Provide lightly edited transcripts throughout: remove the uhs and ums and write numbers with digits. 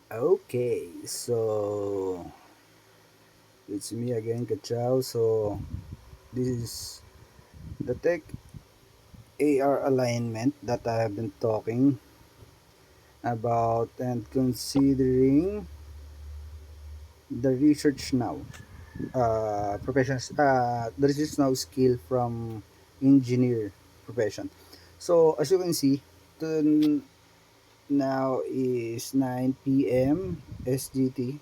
Okay, so it's me again, Kachao. So this is the tech AR alignment that I have been talking about and considering the research now. Professions, the research now skill from engineer profession. So as you can see, to now is 9 p.m. SGT,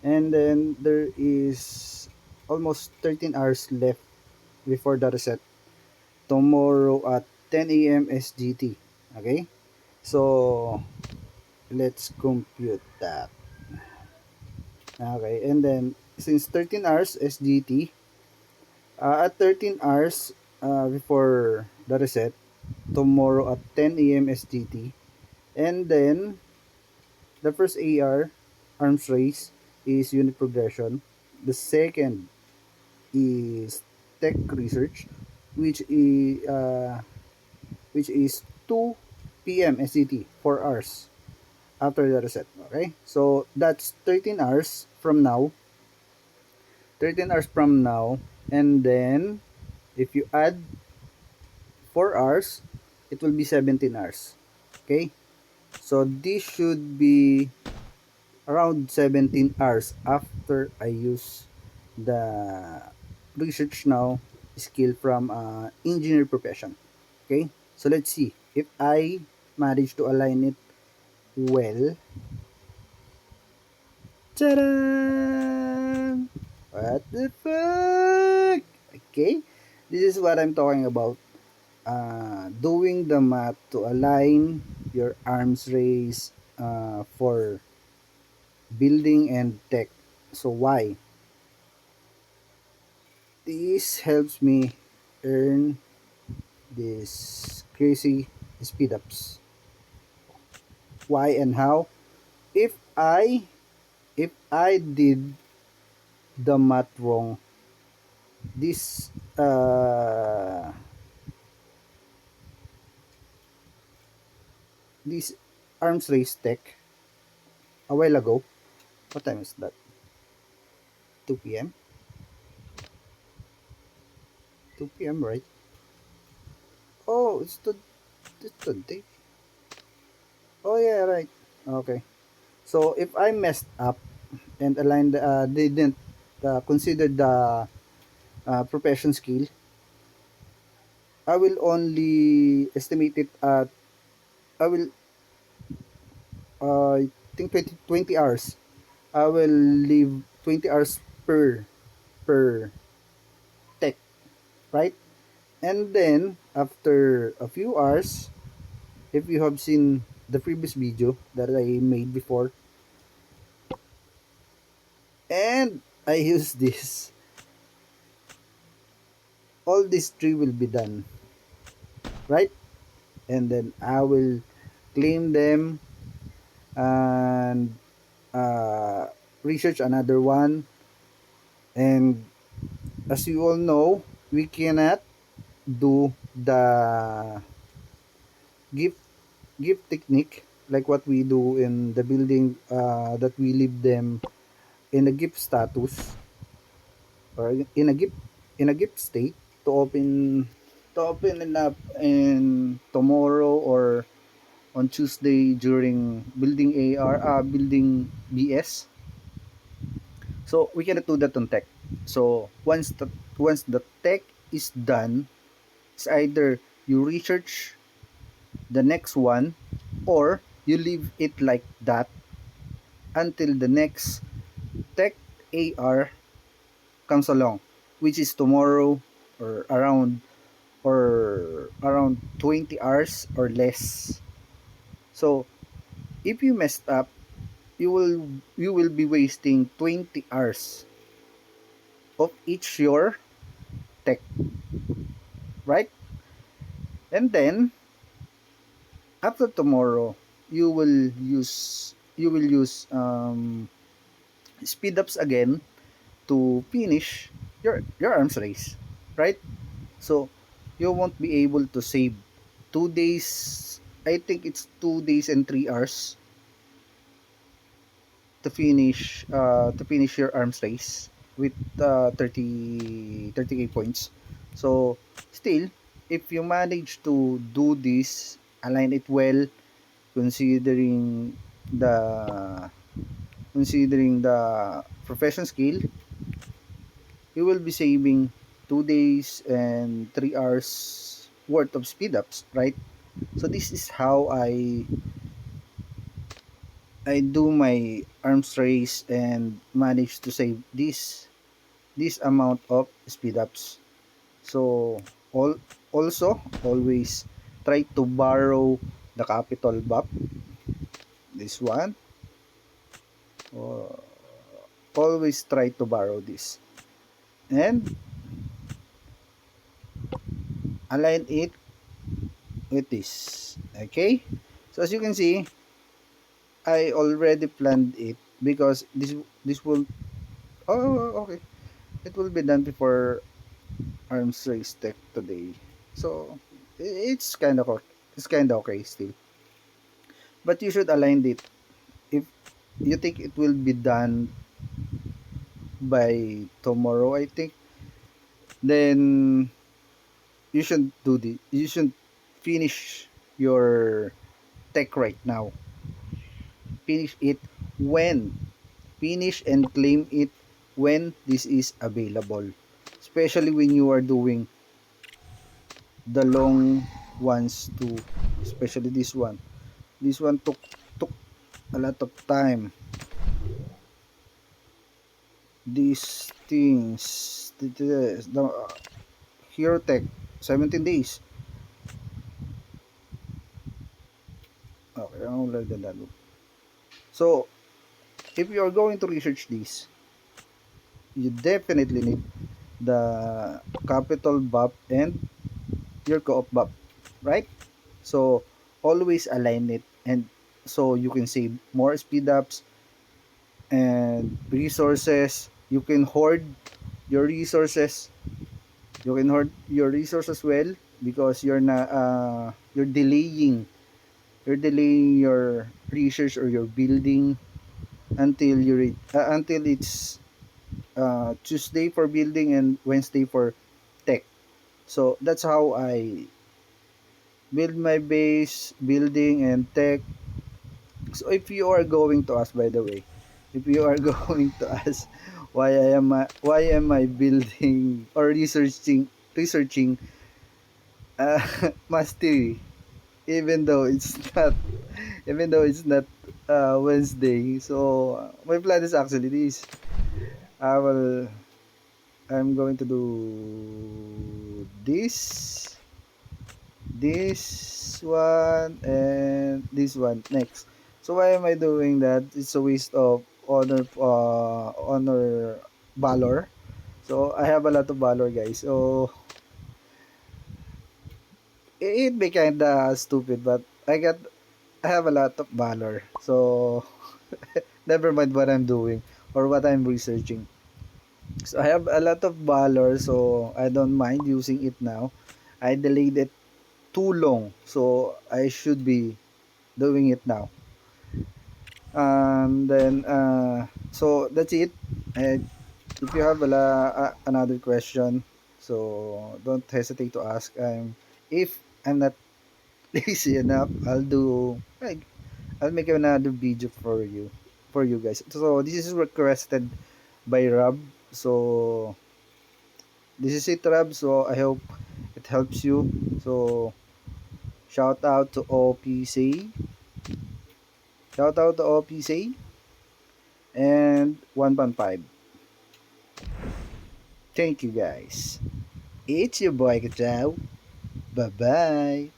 and then there is almost 13 hours left before the reset tomorrow at 10 a.m. SGT. Okay, so let's compute that. Okay, and then since 13 hours SGT, at 13 hours before the reset tomorrow at 10 a.m. SGT, and then the first AR arms race is unit progression. The second is tech research, which is 2 p.m. SCT, 4 hours after the reset. Okay, so that's 13 hours from now. 13 hours from now, and then if you add 4 hours, it will be 17 hours. Okay, so this should be around 17 hours after I use the research now skill from engineer profession. Okay, so let's see if I manage to align it well. Ta-da! What the fuck? Okay, this is what I'm talking about. Doing the math to align your arms race for building and tech. So why? This helps me earn these crazy speed ups. Why and how? If I did the math wrong, this this arms race tech a while ago. What time is that? 2 p.m. 2 p.m. Right? Oh, it's today. Oh yeah, right. Okay. So if I messed up and aligned, didn't consider the profession skill, I will only estimate it at, I will I think 20 hours. I will leave 20 hours per tech, right? And then after a few hours, if you have seen the previous video that I made before, and I use this, all these three will be done, right? And then I will claim them and uh, research another one. And as you all know, we cannot do the gift gift technique like what we do in the building, that we leave them in a gift status, or in a gift state to open it up in tomorrow or on Tuesday during building AR, building BS. So we cannot do that on tech. So once the tech is done, it's either you research the next one, or you leave it like that until the next tech AR comes along, which is tomorrow, or around 20 hours or less. So if you messed up, you will be wasting 20 hours of each your tech, right? And then after tomorrow, you will use speed ups again to finish your arms race, right? So you won't be able to save 2 days. I think it's 2 days and 3 hours to finish your arms race with 30k points. So still, if you manage to do this, align it well, considering the profession skill, you will be saving 2 days and 3 hours worth of speed ups, right? So this is how I do my arms race and manage to save this amount of speed ups. So all also always try to borrow the capital buff. This one, uh, always try to borrow this and align it with this. Okay, so as you can see, I already planned it because this will, oh okay, it will be done before arms race tech today. So it's kind of okay still, but you should align it. If you think it will be done by tomorrow, I think, then you should finish your tech right now. Finish it when finish and claim it when this is available, especially when you are doing the long ones too, especially this one took a lot of time. These things, the hero tech, 17 days. Okay, I'm like that. So if you are going to research this, you definitely need the capital buff and your co-op buff, right? So always align it, and so you can save more speed ups and resources. You can hoard your resources. You can hoard your resources well, because you're delaying your research or your building until it's Tuesday for building and Wednesday for tech. So that's how I build my base, building and tech. So if you are going to ask, by the way, if you are going to ask why am I building or researching mastery, even though it's not Wednesday. So my plan is actually this. I will I'm going to do this one and this one next. So why am I doing that? It's a waste of honor valor. So I have a lot of valor, guys. So it be kinda stupid, but I have a lot of valor. So never mind what I'm doing or what I'm researching. So I have a lot of valor, so I don't mind using it now. I delayed it too long, so I should be doing it now. Then so that's it. And if you have another question, so don't hesitate to ask. If I'm not lazy enough, I'll make another video for you guys. So this is requested by Rob. So this is it, Rob. So I hope it helps you. So shout out to OPC. Shout out to OPC and 1.5. Thank you guys. It's your boy Kachao. Bye bye.